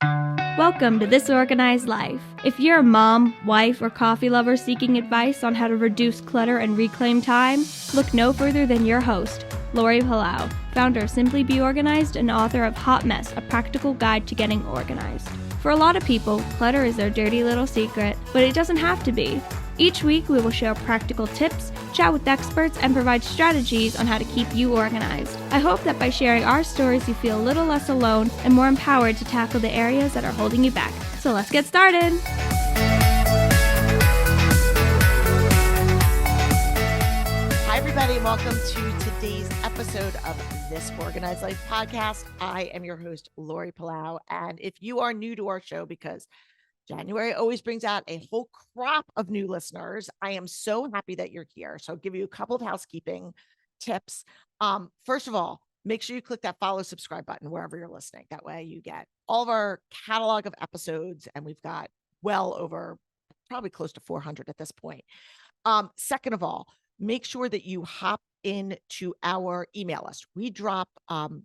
Welcome to This Organized Life. If you're a mom, wife, or coffee lover seeking advice on how to reduce clutter and reclaim time, look no further than your host, Lori Palau, founder of Simply Organized and author of Hot Mess, a practical guide to getting organized. For a lot of people, clutter is their dirty little secret, but it doesn't have to be. Each week, we will share practical tips, chat with experts, and provide strategies on how to keep you organized. I hope that by sharing our stories, you feel a little less alone and more empowered to tackle the areas that are holding you back. So let's get started. Hi, everybody, and welcome to today's episode of This Organized Life podcast. I am your host, Lori Palau, and if you are new to our show, because January always brings out a whole crop of new listeners, I am so happy that you're here. So I'll give you a couple of housekeeping tips. First of all, make sure you click that follow, subscribe button wherever you're listening. That way you get all of our catalog of episodes, and we've got well over probably close to 400 at this point. Second of all, make sure that you hop into our email list. We drop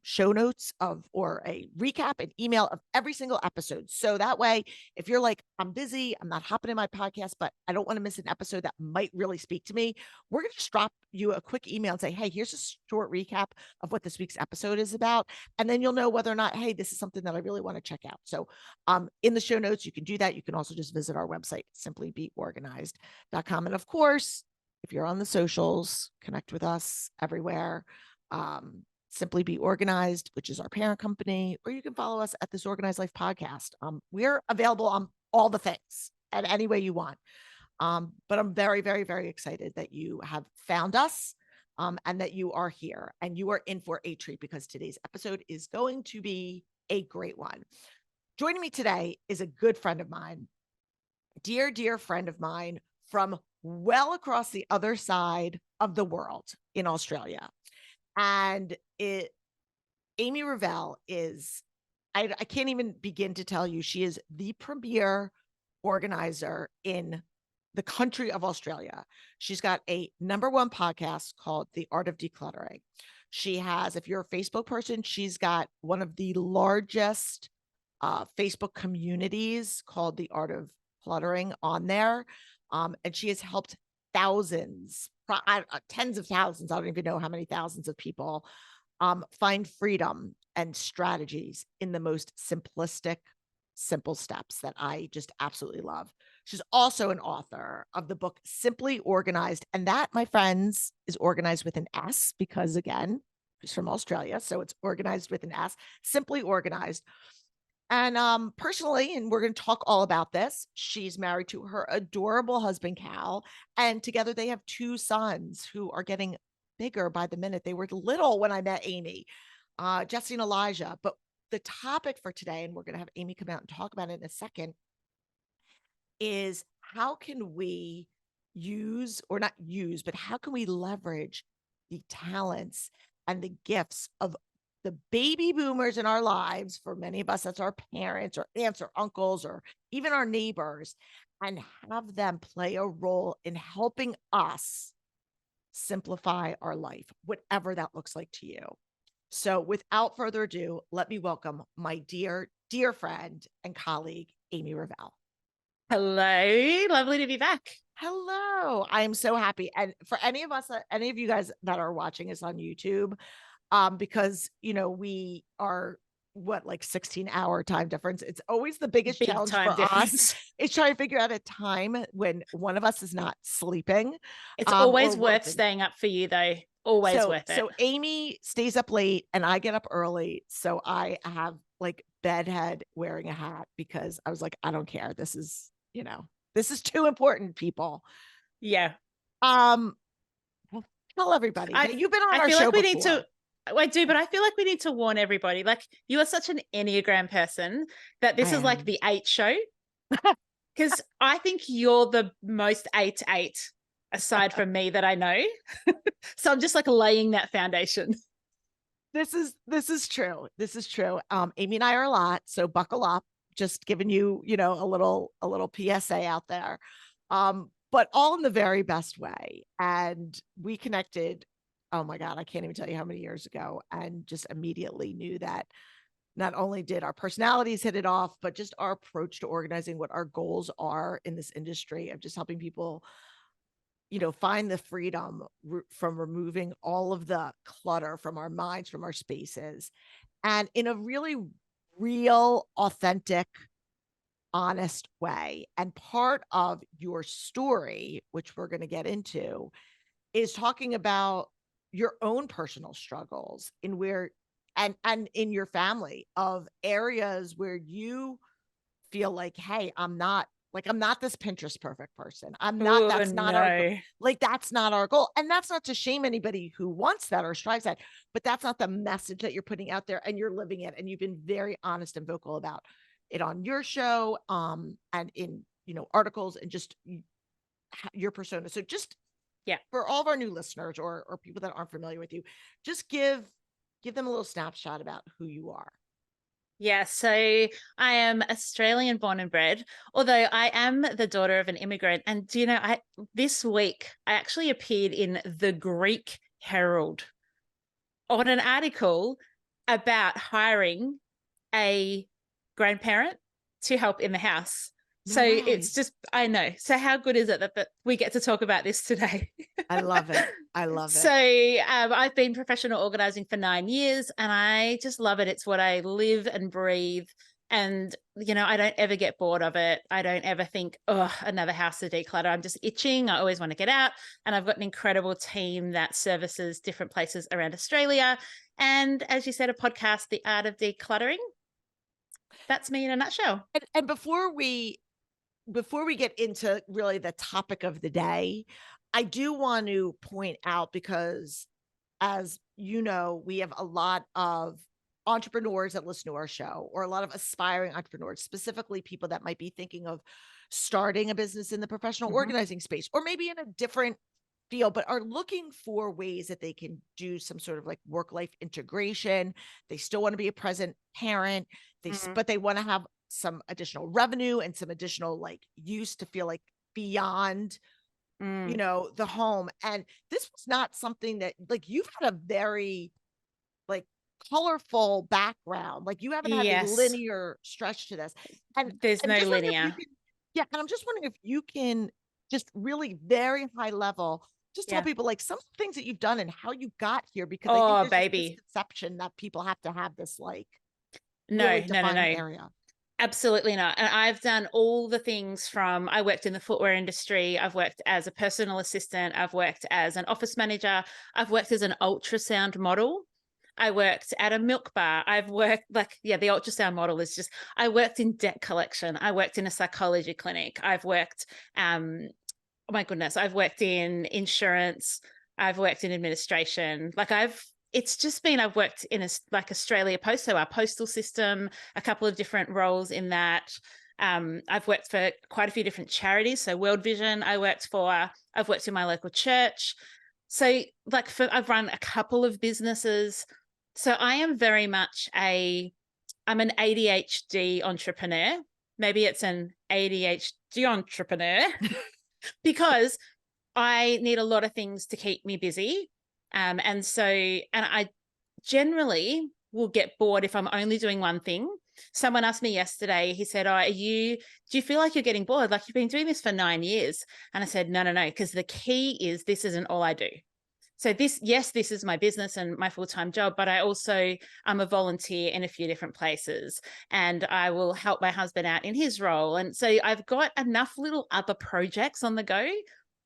show notes or a recap and email of every single episode. So that way, if you're like, I'm busy, I'm not hopping in my podcast, but I don't want to miss an episode that might really speak to me, we're going to just drop you a quick email and say, hey, here's a short recap of what this week's episode is about. And then you'll know whether or not, hey, this is something that I really want to check out. So in the show notes, you can do that. You can also just visit our website, simplybeorganized.com. And of course, if you're on the socials, connect with us everywhere. Simply Be Organized, which is our parent company, or you can follow us at This Organized Life podcast. We're available on all the things and any way you want. But I'm very, very, very excited that you have found us and that you are here and you are in for a treat, because today's episode is going to be a great one. Joining me today is a good friend of mine, dear, dear friend of mine from well across the other side of the world in Australia. And Amy Revell is, I can't even begin to tell you, she is the premier organizer in the country of Australia. She's got a #1 podcast called The Art of Decluttering. She has, if you're a Facebook person, she's got one of the largest Facebook communities called The Art of Decluttering on there. And she has helped thousands, tens of thousands, I don't even know how many thousands of people find freedom and strategies in the most simplistic, simple steps that I just absolutely love. She's also an author of the book Simply Organized. And that, my friends, is organized with an S because, again, she's from Australia. So it's organized with an S, Simply Organized. And personally, and we're going to talk all about this, she's married to her adorable husband, Cal, and together they have 2 sons who are getting bigger by the minute. They were little when I met Amy, Jesse and Elijah. But the topic for today, and we're going to have Amy come out and talk about it in a second, is how can we use, or not use, but how can we leverage the talents and the gifts of the baby boomers in our lives? For many of us, that's our parents or aunts or uncles or even our neighbors, and have them play a role in helping us simplify our life, whatever that looks like to you. So without further ado, let me welcome my dear, dear friend and colleague, Amy Revell. Hello, lovely to be back. Hello. I am so happy. And for any of you guys that are watching us on YouTube, because, we are like 16-hour time difference. It's always the biggest Big challenge time for difference. us. Is trying to figure out a time when one of us is not sleeping. It's always or worth working. staying up for you, though. Always worth it. So Amy stays up late and I get up early. So I have like bedhead wearing a hat because I was like, I don't care. This is too important, people. Yeah. Well, tell everybody. You've been on our show before. I do, but I feel like we need to warn everybody. Like, you are such an Enneagram person that this is like the 8 show. Because I think you're the most 8 aside from me that I know. So I'm just like laying that foundation. This is true. This is true. Amy and I are a lot, so buckle up. Just giving you, a little PSA out there. But all in the very best way. And we connected, oh my God, I can't even tell you how many years ago, and just immediately knew that not only did our personalities hit it off, but just our approach to organizing, what our goals are in this industry of just helping people, find the freedom from removing all of the clutter from our minds, from our spaces, and in a really real, authentic, honest way. And part of your story, which we're going to get into, is talking about your own personal struggles in where and in your family of areas where you feel like, hey, I'm not this Pinterest perfect person. I'm not, Oh, that's not our no. that's not our goal. And that's not to shame anybody who wants that or strives that, but that's not the message that you're putting out there, and you're living it. And you've been very honest and vocal about it on your show, and in, articles, and just your persona. So just Yeah. for all of our new listeners, or people that aren't familiar with you, just give them a little snapshot about who you are. Yeah, so I am Australian born and bred, although I am the daughter of an immigrant. And do you know, this week I actually appeared in the Greek Herald on an article about hiring a grandparent to help in the house. No So way. it's just, I know. So how good is it that we get to talk about this today? I love it. I love it. So I've been professional organizing for 9 years, and I just love it. It's what I live and breathe. And, I don't ever get bored of it. I don't ever think, oh, another house to declutter. I'm just itching. I always want to get out. And I've got an incredible team that services different places around Australia. And as you said, a podcast, The Art of Decluttering. That's me in a nutshell. And before we get into really the topic of the day, I do want to point out, because as you know, we have a lot of entrepreneurs that listen to our show, or a lot of aspiring entrepreneurs, specifically people that might be thinking of starting a business in the professional organizing space, or maybe in a different field, but are looking for ways that they can do some sort of like work-life integration. They still want to be a present parent, but they want to have some additional revenue and some additional like use to feel like beyond the home. And this was not something that, like, you've had a very like colorful background. Like, you haven't had a linear stretch to this. And there's I'm no just wondering if linear. you can, and I'm just wondering if you can just really very high level just tell people like some things that you've done and how you got here, because I think there's this misconception that people have to have this like really defined area. Absolutely not. And I've done all the things from, I worked in the footwear industry. I've worked as a personal assistant. I've worked as an office manager. I've worked as an ultrasound model. I worked at a milk bar. I've worked the ultrasound model is just, I worked in debt collection. I worked in a psychology clinic. I've worked, oh my goodness, I've worked in insurance. I've worked in administration. I've worked in Australia Post, so our postal system, a couple of different roles in that. I've worked for quite a few different charities. So World Vision, I've worked in my local church. So I've run a couple of businesses. So I am very much I'm an ADHD entrepreneur. Maybe it's an ADHD entrepreneur because I need a lot of things to keep me busy. And I generally will get bored if I'm only doing one thing. Someone asked me yesterday, he said, do you feel like you're getting bored? Like, you've been doing this for 9 years. And I said, no, because the key is this isn't all I do. So this is my business and my full-time job, but I'm a volunteer in a few different places, and I will help my husband out in his role. And so I've got enough little other projects on the go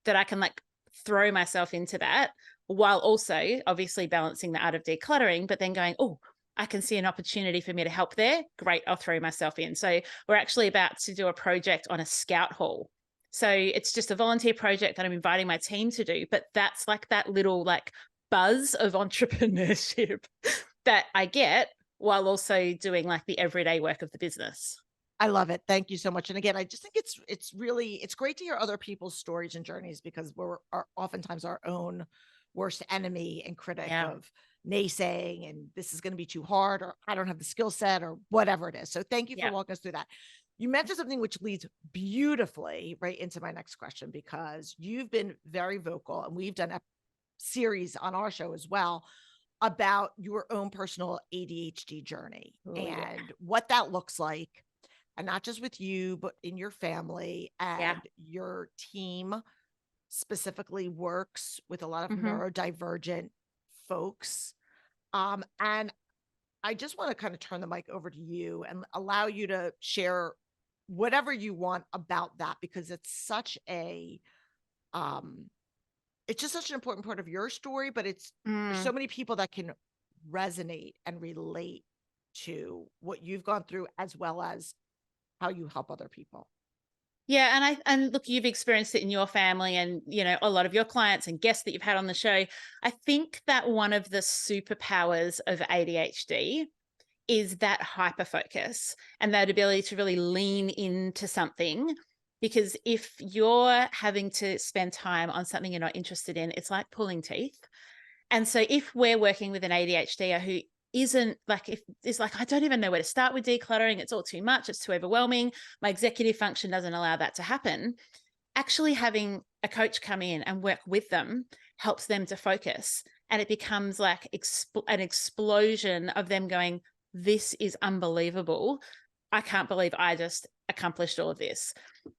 that I can like throw myself into that, while also obviously balancing the art of decluttering, but then going, oh, I can see an opportunity for me to help there. Great, I'll throw myself in. So we're actually about to do a project on a scout hall. So it's just a volunteer project that I'm inviting my team to do, but that's like that little like buzz of entrepreneurship that I get while also doing like the everyday work of the business. I love it. Thank you so much. And again, I just think it's great to hear other people's stories and journeys, because we're oftentimes our own worst enemy and critic of naysaying, and this is going to be too hard, or I don't have the skill set, or whatever it is. So thank you for walking us through that. You mentioned something which leads beautifully right into my next question, because you've been very vocal, and we've done a series on our show as well about your own personal ADHD journey and yeah. what that looks like, and not just with you, but in your family, and your team specifically works with a lot of neurodivergent folks. And I just want to kind of turn the mic over to you and allow you to share whatever you want about that, because it's such a it's just such an important part of your story, but there's so many people that can resonate and relate to what you've gone through, as well as how you help other people. Yeah, and look, you've experienced it in your family, and a lot of your clients and guests that you've had on the show. I think that one of the superpowers of ADHD is that hyper focus and that ability to really lean into something. Because if you're having to spend time on something you're not interested in, it's like pulling teeth. And so if we're working with an ADHDer who isn't like, if it's like, I don't even know where to start with decluttering, it's all too much, it's too overwhelming, my executive function doesn't allow that to happen, actually having a coach come in and work with them helps them to focus. And it becomes like an explosion of them going, this is unbelievable. I can't believe I just accomplished all of this.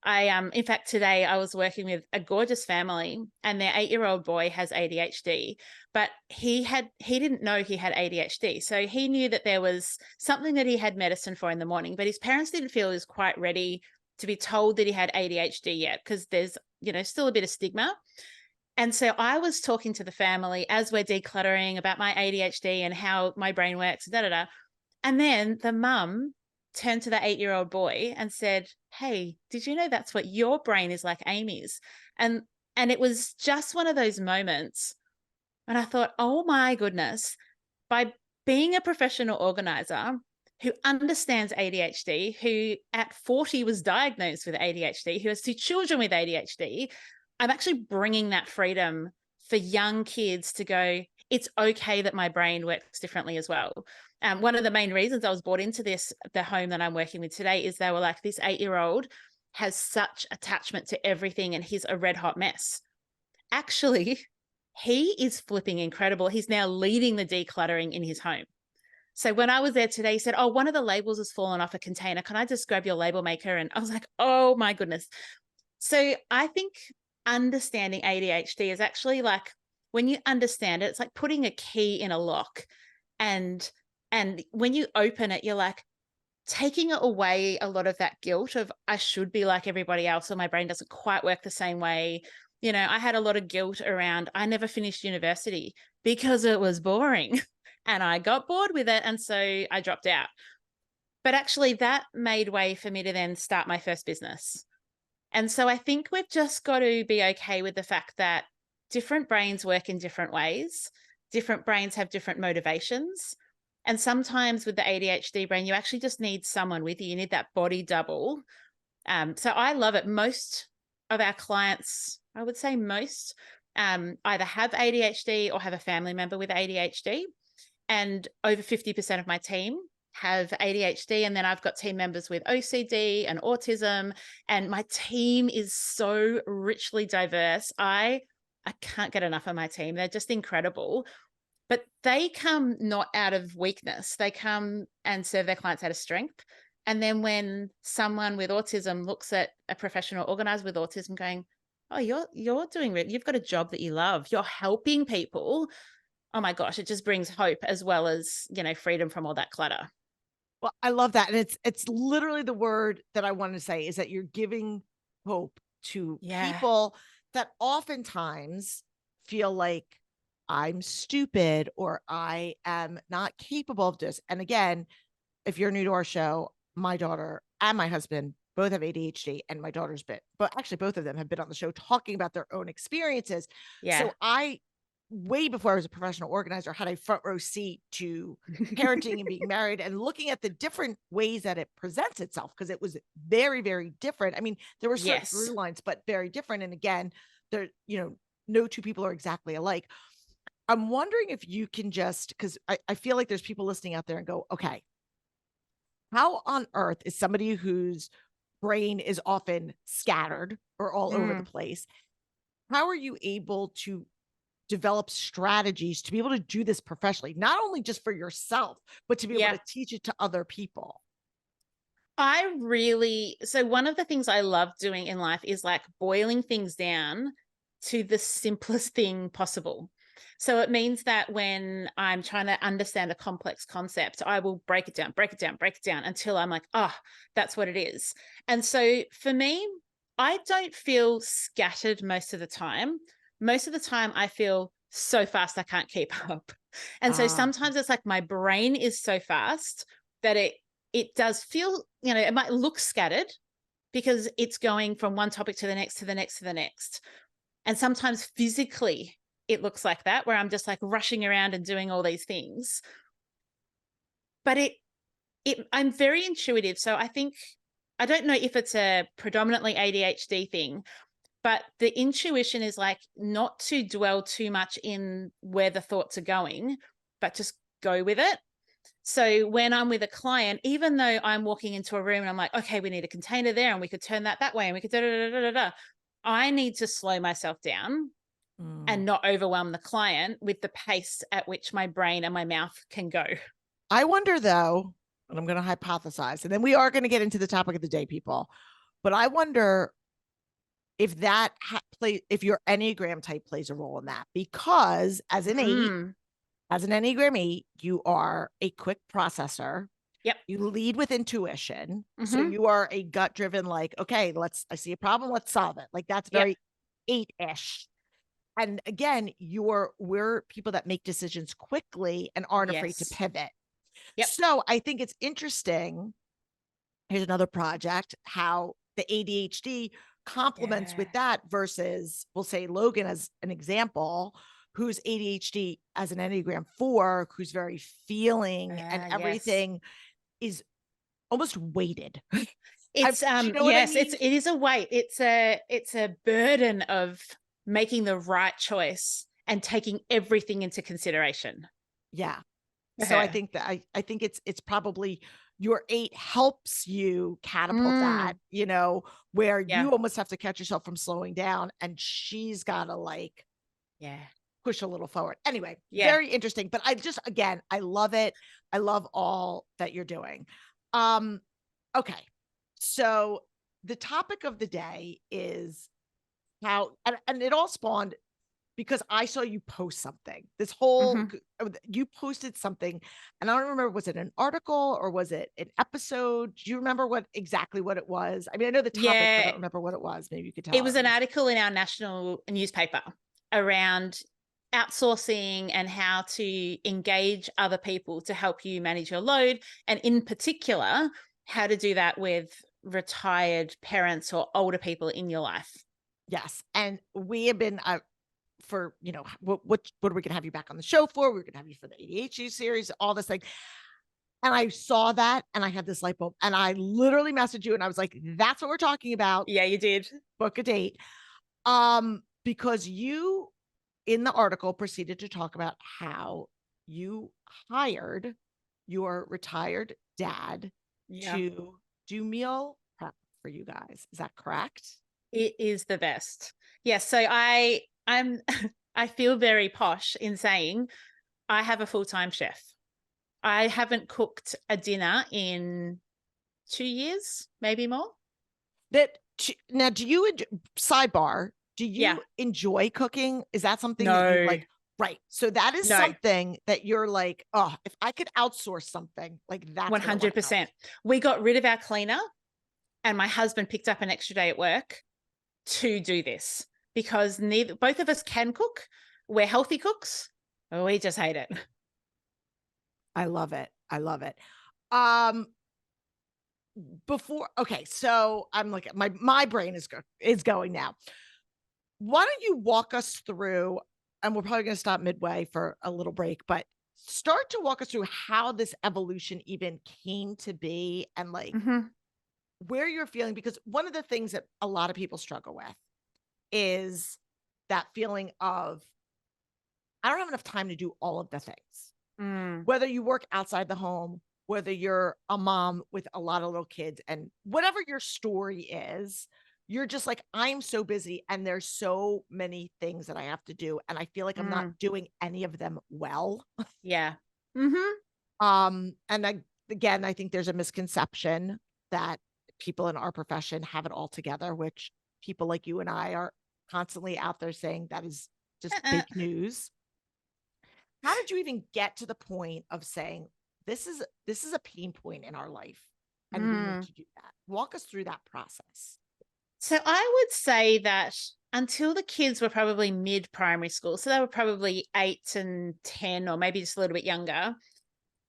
In fact, today I was working with a gorgeous family, and their 8-year-old boy has ADHD, but he didn't know he had ADHD. So he knew that there was something that he had medicine for in the morning, but his parents didn't feel he was quite ready to be told that he had ADHD yet, because there's, still a bit of stigma. And so I was talking to the family as we're decluttering about my ADHD and how my brain works, And then the mum turned to the 8-year-old boy and said, hey, did you know that's what your brain is like Amy's? And it was just one of those moments. And I thought, oh my goodness, by being a professional organizer who understands ADHD, who at 40 was diagnosed with ADHD, who has 2 children with ADHD, I'm actually bringing that freedom for young kids to go, it's okay that my brain works differently as well. One of the main reasons I was brought into the home that I'm working with today, is they were like, this 8-year-old has such attachment to everything and he's a red hot mess. Actually, he is flipping incredible. He's now leading the decluttering in his home. So when I was there today, he said, oh, one of the labels has fallen off a container. Can I just grab your label maker? And I was like, oh my goodness. So I think understanding ADHD is actually like, when you understand it, it's like putting a key in a lock. And when you open it, you're like taking away a lot of that guilt of, I should be like everybody else, or my brain doesn't quite work the same way. I had a lot of guilt around, I never finished university because it was boring and I got bored with it. And so I dropped out. But actually that made way for me to then start my first business. And so I think we've just got to be okay with the fact that different brains work in different ways. Different brains have different motivations. And sometimes with the ADHD brain, you actually just need someone with you. You need that body double. So I love it. Most of our clients, I would say most, either have ADHD or have a family member with ADHD. And over 50% of my team have ADHD. And then I've got team members with OCD and autism. And my team is so richly diverse. I can't get enough of my team. They're just incredible. But they come not out of weakness. They come and serve their clients out of strength. And then when someone with autism looks at a professional organizer with autism going, oh, you're doing it. You've got a job that you love. You're helping people. Oh my gosh, it just brings hope, as well as, freedom from all that clutter. Well, I love that. And it's literally the word that I wanted to say, is that you're giving hope to people that oftentimes feel like, I'm stupid, or I am not capable of this. And again, if you're new to our show, my daughter and my husband both have ADHD, and my daughter's but actually both of them have been on the show talking about their own experiences. So way before I was a professional organizer, had a front row seat to parenting and being married, and looking at the different ways that it presents itself, because it was very, very different. I mean, there were certain through lines, but very different. And again, there, no two people are exactly alike. I'm wondering if you can just, because I feel like there's people listening out there and go, okay, how on earth is somebody whose brain is often scattered or all over the place, how are you able to develop strategies to be able to do this professionally, not only just for yourself, but to be able to teach it to other people? So one of the things I love doing in life is like boiling things down to the simplest thing possible. So it means that when I'm trying to understand a complex concept, I will break it down until I'm like, oh, that's what it is. And so for me, I don't feel scattered most of the time. Most of the time, I feel so fast I can't keep up. And so sometimes it's like my brain is so fast that it does feel, it might look scattered because it's going from one topic to the next, to the next, to the next. And sometimes physically it looks like that, where I'm just like rushing around and doing all these things. But I'm very intuitive. So I don't know if it's a predominantly ADHD thing, but the intuition is like not to dwell too much in where the thoughts are going, but just go with it. So when I'm with a client, even though I'm walking into a room and I'm like, okay, we need a container there and we could turn that way and we could I need to slow myself down and not overwhelm the client with the pace at which my brain and my mouth can go. I wonder though, and I'm going to hypothesize, and then we are going to get into the topic of the day, people, but I wonder if that if your Enneagram type plays a role in that, because as an Enneagram 8, you are a quick processor. Yep. You lead with intuition. So you are a gut driven, like, okay, I see a problem, let's solve it. Like that's very 8-ish. And again, we're people that make decisions quickly and aren't afraid to pivot. Yep. So I think it's interesting. Here's another project, how the ADHD complements with that versus, we'll say Logan as an example, who's ADHD as an Enneagram 4, who's very feeling and everything is almost weighted. It's you know what I mean? it is a weight. It's a burden of making the right choice and taking everything into consideration. Yeah. So I think that I think it's probably your 8 helps you catapult that, where you almost have to catch yourself from slowing down, and she's got to like push a little forward. Anyway, very interesting. But again, I love it. I love all that you're doing. Okay. So the topic of the day is how, and it all spawned because I saw you post something. This whole, you posted something, and I don't remember, was it an article or was it an episode? Do you remember exactly what it was? I mean, I know the topic, but I don't remember what it was. Maybe you could tell. It was an article in our national newspaper around outsourcing and how to engage other people to help you manage your load. And in particular, how to do that with retired parents or older people in your life. Yes. And we have been, for, what are we going to have you back on the show for? We're going to have you for the ADHD series, all this thing. And I saw that and I had this light bulb, and I literally messaged you and I was like, that's what we're talking about. Yeah, you did. Book a date. Because you in the article proceeded to talk about how you hired your retired dad to do meal prep for you guys. Is that correct? It is the best. Yes. So I feel very posh in saying I have a full-time chef. I haven't cooked a dinner in 2 years, maybe more. Now, do you enjoy cooking? Is that something that you like? Right. So that is something that you're like, oh, if I could outsource something like that. 100%. We got rid of our cleaner, and my husband picked up an extra day at work to do this because both of us can cook. We're healthy cooks. We just hate it. I love it. Okay, so I'm like, my brain is going now. Why don't you walk us through, and we're probably going to stop midway for a little break, but start to walk us through how this evolution even came to be, and like where you're feeling, because one of the things that a lot of people struggle with is that feeling of, I don't have enough time to do all of the things. Whether you work outside the home, whether you're a mom with a lot of little kids, and whatever your story is, you're just like, I'm so busy and there's so many things that I have to do. And I feel like I'm not doing any of them well. Yeah. And again, I think there's a misconception that people in our profession have it all together, which people like you and I are constantly out there saying that is just fake news. How did you even get to the point of saying this is a pain point in our life and we need to do that? Walk us through that process. So I would say that until the kids were probably mid-primary school, so they were probably 8 and 10 or maybe just a little bit younger,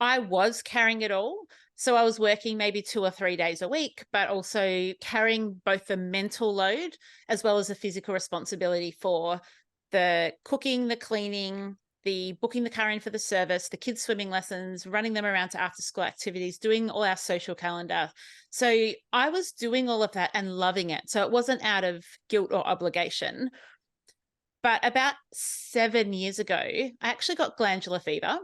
I was carrying it all. So I was working maybe 2 or 3 days a week, but also carrying both the mental load as well as the physical responsibility for the cooking, the cleaning, the booking the car in for the service, the kids' swimming lessons, running them around to after school activities, doing all our social calendar. So I was doing all of that and loving it. So it wasn't out of guilt or obligation. But about 7 years ago, I actually got glandular fever.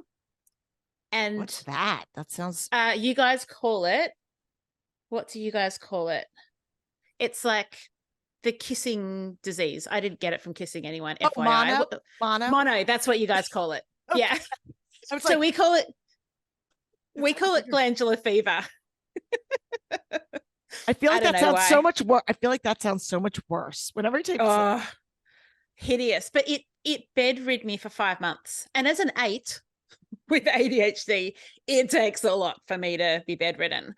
And what's that? That sounds. You guys call it. What do you guys call it? It's like the kissing disease. I didn't get it from kissing anyone. FYI. Mono. That's what you guys call it. Okay. Yeah. So like, we call it glandular fever. I feel like that sounds so much worse. I feel like that sounds so much worse. Whenever I take hideous. But it bedrid me for 5 months. And as an 8 with ADHD, it takes a lot for me to be bedridden.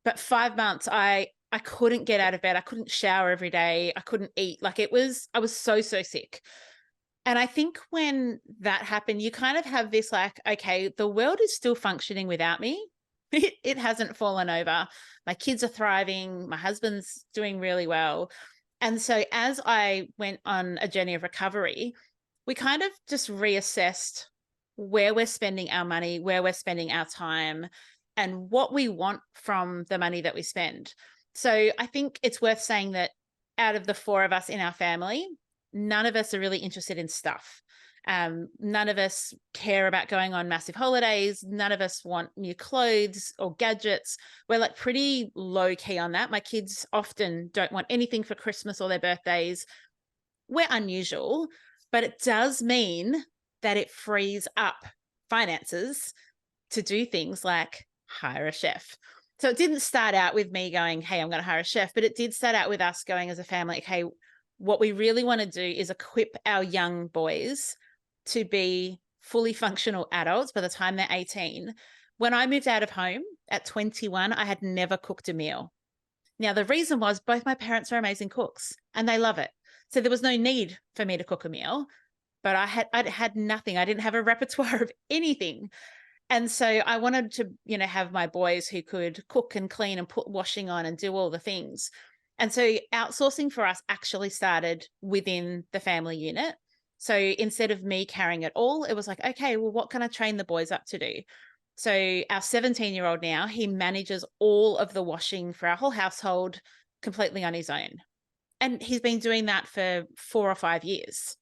But 5 months, I couldn't get out of bed. I couldn't shower every day. I couldn't eat. Like I was so sick. And I think when that happened, you kind of have this like, okay, the world is still functioning without me. It hasn't fallen over. My kids are thriving. My husband's doing really well. And so as I went on a journey of recovery, we kind of just reassessed where we're spending our money, where we're spending our time, and what we want from the money that we spend. So I think it's worth saying that out of the 4 of us in our family, none of us are really interested in stuff. None of us care about going on massive holidays. None of us want new clothes or gadgets. We're like pretty low key on that. My kids often don't want anything for Christmas or their birthdays. We're unusual, but it does mean that it frees up finances to do things like hire a chef. So it didn't start out with me going, hey, I'm going to hire a chef, but it did start out with us going as a family, okay, what we really want to do is equip our young boys to be fully functional adults by the time they're 18. When I moved out of home at 21, I had never cooked a meal. Now, the reason was both my parents are amazing cooks and they love it. So there was no need for me to cook a meal, but I had nothing. I didn't have a repertoire of anything. And so I wanted to, have my boys who could cook and clean and put washing on and do all the things. And so outsourcing for us actually started within the family unit. So instead of me carrying it all, it was like, okay, well, what can I train the boys up to do? So our 17-year-old now, he manages all of the washing for our whole household completely on his own. And he's been doing that for 4 or 5 years.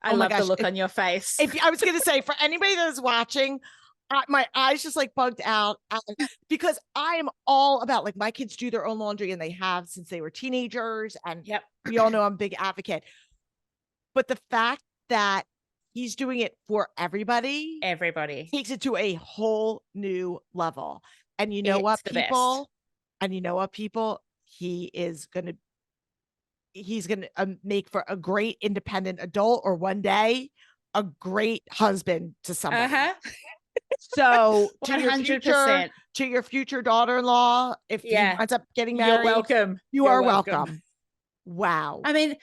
I love the look on your face. I was going to say, for anybody that is watching, my eyes just like bugged out because I am all about, like, my kids do their own laundry and they have since they were teenagers. And we all know I'm a big advocate. But the fact that he's doing it for everybody takes it to a whole new level. And you know what, people? And you know what, people? He's going to make for a great independent adult, or one day a great husband to somebody. So to your future daughter-in-law, if he ends up getting married, you're welcome. You are welcome. Wow. I mean,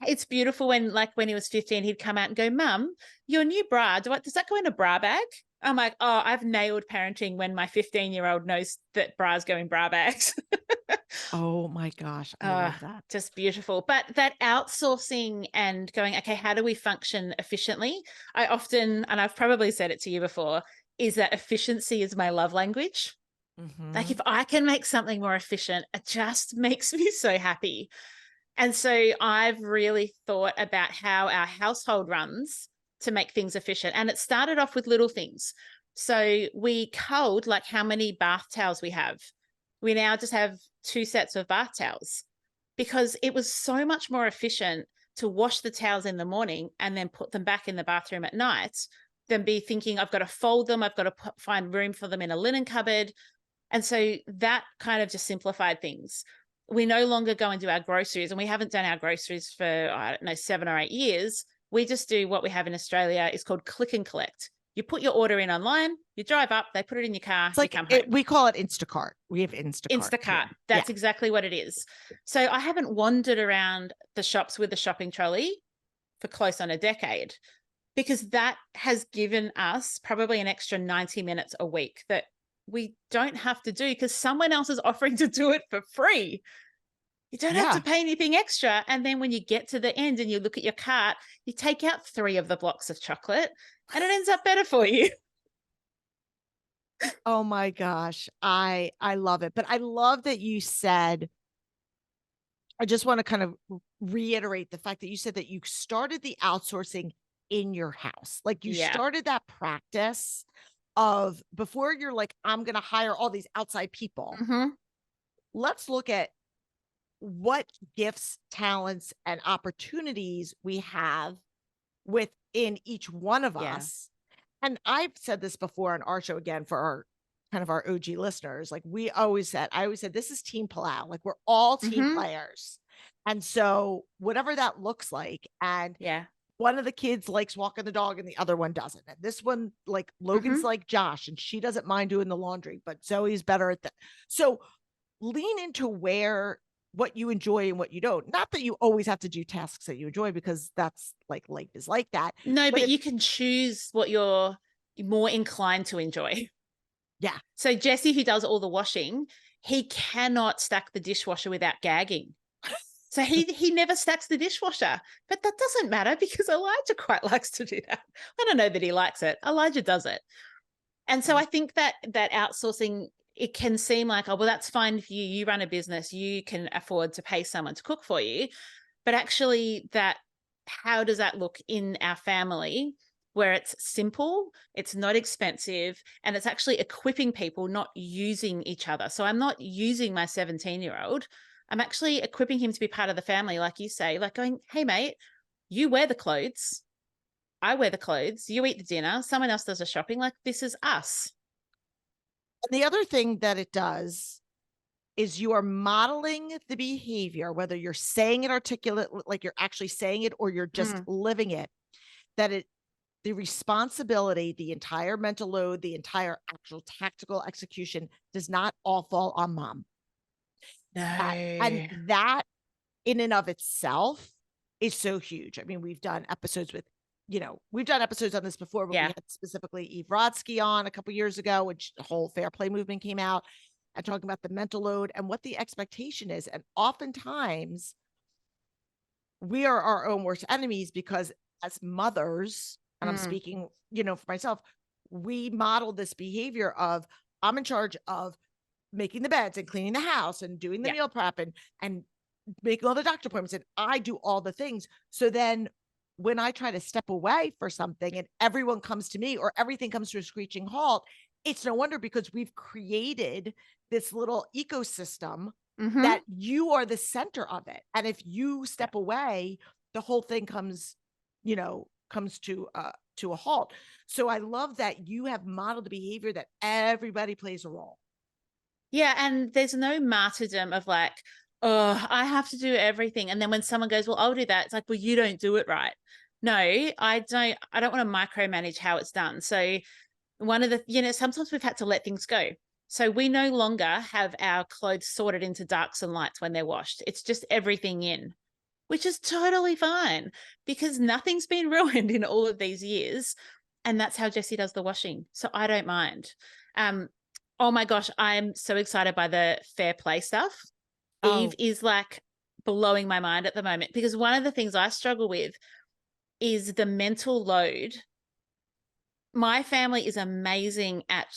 it's beautiful when he was 15, he'd come out and go, Mum, your new bra, does that go in a bra bag? I'm like, oh, I've nailed parenting when my 15-year-old knows that bras go in bra bags. Oh my gosh. I love that. Just beautiful. But that outsourcing and going, okay, how do we function efficiently? I often, and I've probably said it to you before, is that efficiency is my love language. Mm-hmm. Like, if I can make something more efficient, it just makes me so happy. And so I've really thought about how our household runs to make things efficient. And it started off with little things. So we culled like how many bath towels we have. We now just have 2 sets of bath towels because it was so much more efficient to wash the towels in the morning and then put them back in the bathroom at night than be thinking I've got to fold them, I've got to find room for them in a linen cupboard. And so that kind of just simplified things. We no longer go and do our groceries, and we haven't done our groceries for, I don't know, 7 or 8 years. We just do what we have in Australia is called click and collect. You put your order in online, you drive up, they put it in your car, you come home. We call it Instacart. We have Instacart. Instacart. That's exactly what it is. So I haven't wandered around the shops with the shopping trolley for close on a decade, because that has given us probably an extra 90 minutes a week that we don't have to do because someone else is offering to do it for free. You don't have to pay anything extra. And then when you get to the end and you look at your cart, you take out 3 of the blocks of chocolate and it ends up better for you. Oh my gosh. I love it. But I love that you said, I just want to kind of reiterate the fact that you said that you started the outsourcing in your house. Like you started that practice of before you're like, I'm going to hire all these outside people. Let's look at what gifts, talents, and opportunities we have within each one of us. And I've said this before on our show, again, for our kind of our OG listeners, like I always said, this is team Palau. Like we're all team players. And so whatever that looks like, and one of the kids likes walking the dog and the other one doesn't. And this one, like Logan's like Josh, and she doesn't mind doing the laundry, but Zoe's better at that. So lean into what you enjoy and what you don't. Not that you always have to do tasks that you enjoy, because that's like life is like that. No, but you can choose what you're more inclined to enjoy. Yeah. So Jesse, who does all the washing, he cannot stack the dishwasher without gagging. So he never stacks the dishwasher, but that doesn't matter because Elijah quite likes to do that. I don't know that he likes it. Elijah does it. And so I think that outsourcing, it can seem like, oh, well, that's fine for you. You run a business, you can afford to pay someone to cook for you. But actually how does that look in our family where it's simple, it's not expensive, and it's actually equipping people, not using each other. So I'm not using my 17-year-old. I'm actually equipping him to be part of the family, like you say, like going, hey, mate, you wear the clothes. I wear the clothes. You eat the dinner. Someone else does the shopping. Like, this is us. And the other thing that it does is you are modeling the behavior, whether you're saying it articulate, like you're actually saying it, or you're just living it, that the responsibility, the entire mental load, the entire actual tactical execution does not all fall on mom. No. And that in and of itself is so huge. I mean, we've done episodes on this before, but we had specifically Eve Rodsky on a couple years ago, which the whole fair play movement came out, and talking about the mental load and what the expectation is. And oftentimes we are our own worst enemies, because as mothers, and I'm speaking, for myself, we model this behavior of, I'm in charge of making the beds and cleaning the house and doing the meal prep and making all the doctor appointments, and I do all the things. So then when I try to step away for something and everyone comes to me, or everything comes to a screeching halt, it's no wonder, because we've created this little ecosystem that you are the center of it. And if you step away, the whole thing comes to a halt. So I love that you have modeled the behavior that everybody plays a role. Yeah. And there's no martyrdom of like, oh, I have to do everything. And then when someone goes, well, I'll do that, it's like, well, you don't do it right. No, I don't want to micromanage how it's done. So one of the, sometimes we've had to let things go. So we no longer have our clothes sorted into darks and lights when they're washed. It's just everything in, which is totally fine, because nothing's been ruined in all of these years. And that's how Jessie does the washing. So I don't mind. Oh my gosh, I'm so excited by the fair play stuff. Eve is like blowing my mind at the moment, because one of the things I struggle with is the mental load. My family is amazing at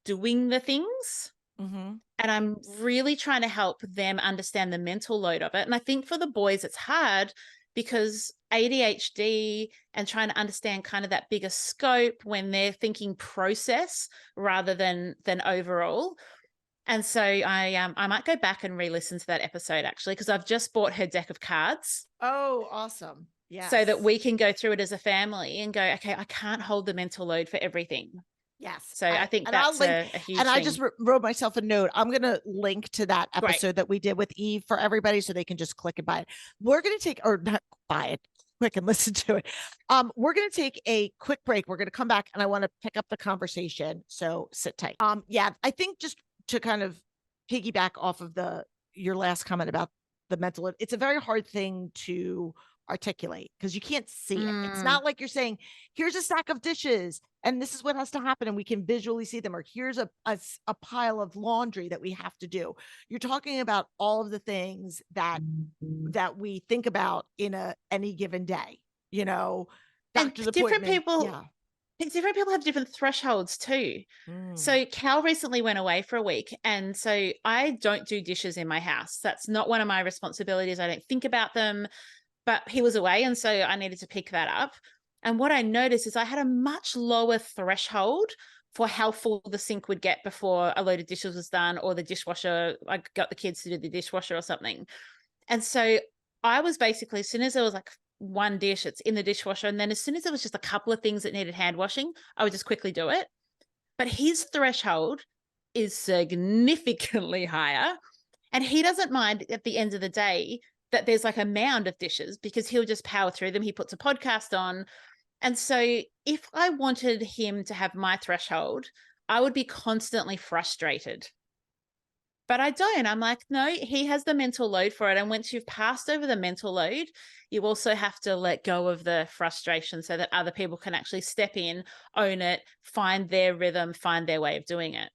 doing the things. And I'm really trying to help them understand the mental load of it. And I think for the boys, it's hard because ADHD and trying to understand kind of that bigger scope when they're thinking process rather than overall. And so I might go back and re-listen to that episode actually, because I've just bought her deck of cards. Oh, awesome. Yes. So that we can go through it as a family and go, okay, I can't hold the mental load for everything. Yes. So I think that's a huge and thing. I just wrote myself a note. I'm going to link to that episode Great. that we did with Eve for everybody so they can just click and buy it. We're going to take, or not buy it, click and listen to it. We're going to take a quick break. We're going to come back and I want to pick up the conversation. So sit tight. Yeah, I think just to kind of piggyback off of your last comment about the mental, it's a very hard thing to articulate because you can't see it. It's not like you're saying, here's a stack of dishes and this is what has to happen and we can visually see them, or here's a pile of laundry that we have to do. You're talking about all of the things that we think about in any given day, doctor's and different appointment. people Yeah. Different people have different thresholds too. So Cal recently went away for a week. And so I don't do dishes in my house. That's not one of my responsibilities. I don't think about them, but he was away. And so I needed to pick that up. And what I noticed is I had a much lower threshold for how full the sink would get before a load of dishes was done, or the dishwasher, I got the kids to do the dishwasher or something. And so I was basically, as soon as there was like one dish, it's in the dishwasher. And then as soon as there was just a couple of things that needed hand washing, I would just quickly do it. But his threshold is significantly higher. And he doesn't mind at the end of the day that there's like a mound of dishes because he'll just power through them. He puts a podcast on. And so if I wanted him to have my threshold, I would be constantly frustrated. But I don't. I'm like, no, he has the mental load for it. And once you've passed over the mental load, you also have to let go of the frustration so that other people can actually step in, own it, find their rhythm, find their way of doing it.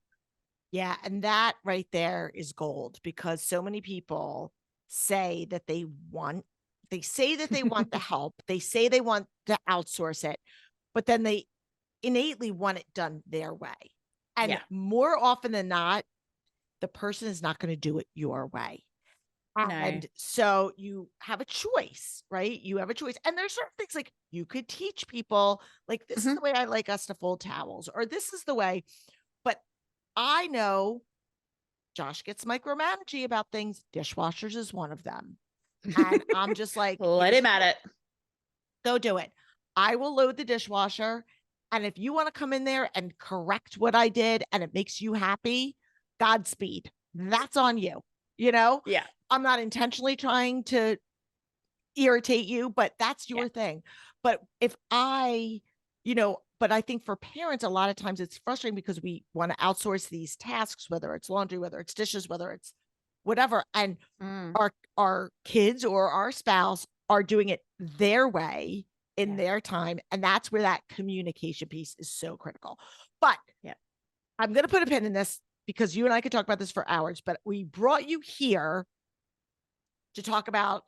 Yeah. And that right there is gold, because so many people say that they want the help. They say they want to outsource it, but then they innately want it done their way. And more often than not, the person is not going to do it your way. And so you have a choice, right? You have a choice. And there's certain things like you could teach people, like, this is the way I like us to fold towels, or this is the way. But I know Josh gets micromanagey about things. Dishwashers is one of them. And I'm just like, let him at it. Go do it. I will load the dishwasher. And if you want to come in there and correct what I did and it makes you happy, Godspeed. That's on you. Yeah. I'm not intentionally trying to irritate you, but that's your thing. But if but I think for parents, a lot of times it's frustrating because we want to outsource these tasks, whether it's laundry, whether it's dishes, whether it's whatever. And our kids or our spouse are doing it their way in their time. And that's where that communication piece is so critical. But I'm going to put a pin in this, because you and I could talk about this for hours, but we brought you here to talk about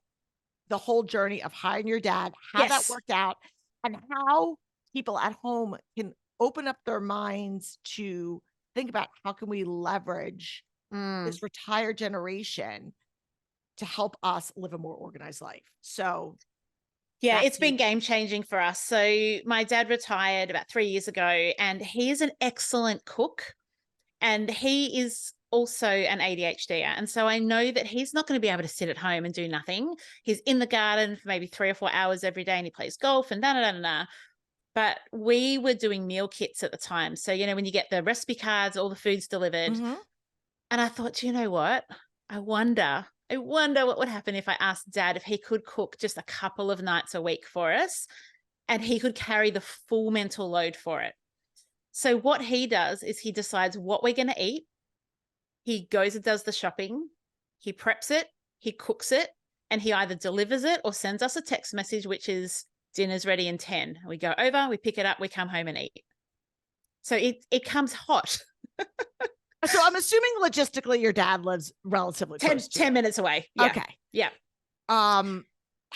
the whole journey of hiring your dad, how that worked out, and how people at home can open up their minds to think about how can we leverage this retired generation to help us live a more organized life. So yeah, it's been game changing for us. So my dad retired about 3 years ago, and he is an excellent cook. And he is also an ADHD. And so I know that he's not going to be able to sit at home and do nothing. He's in the garden for maybe 3 or 4 hours every day, and he plays golf and da-da-da-da-da. But we were doing meal kits at the time. So, when you get the recipe cards, all the food's delivered. And I thought, you know what? I wonder what would happen if I asked Dad if he could cook just a couple of nights a week for us, and he could carry the full mental load for it. So what he does is he decides what we're going to eat. He goes and does the shopping. He preps it. He cooks it. And he either delivers it or sends us a text message, which is dinner's ready in 10. We go over, we pick it up, we come home and eat. So it comes hot. So I'm assuming logistically your dad lives relatively close to 10 minutes away. Yeah. Okay. Yeah.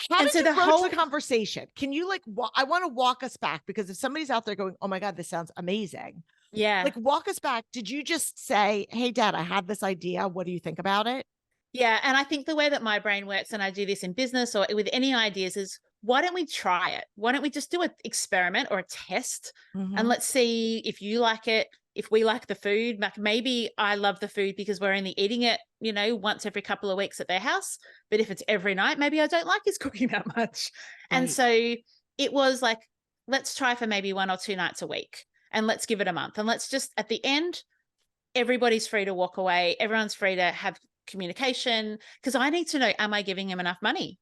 How did you approach the conversation? Can you I want to walk us back, because if somebody's out there going, oh my God, this sounds amazing. Yeah. Walk us back. Did you just say, hey, Dad, I had this idea. What do you think about it? Yeah. And I think the way that my brain works, and I do this in business or with any ideas, is why don't we try it? Why don't we just do an experiment or a test? And let's see if you like it. if we like the food, like maybe I love the food because we're only eating it, you know, once every couple of weeks at their house. But if it's every night, maybe I don't like his cooking that much. And Right. so it was like, let's try for maybe 1 or 2 nights a week, and let's give it a month. And let's just, at the end, everybody's free to walk away. Everyone's free to have communication, because I need to know, am I giving him enough money?